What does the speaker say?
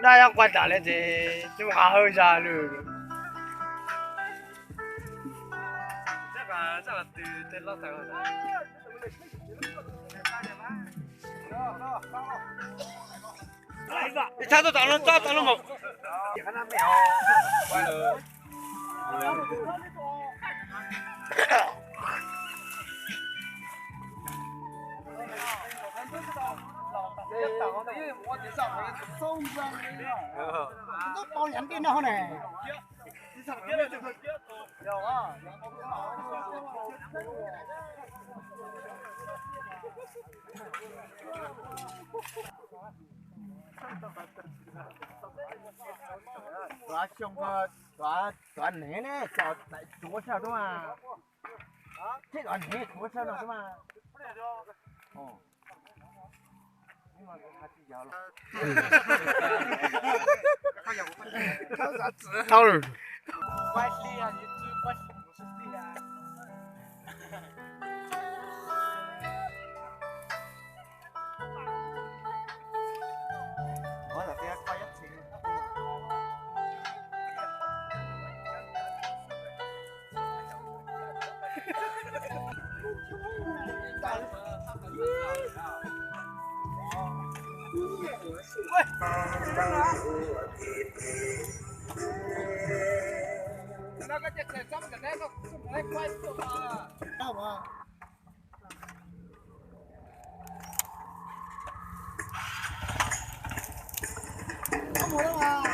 那要关打了这，就还好啥了。这个对老大个。你差不多到了冇？看到没有？完了。都包两边的好呢。有啊。抓熊个抓奶呢，叫来多少的嘛？啊？这个奶多少的嘛？哦。讨论。关系啊，你只关系不是对啊。我那边开一次。那个这咱们那个来快速嘛，到吗？到我了吗？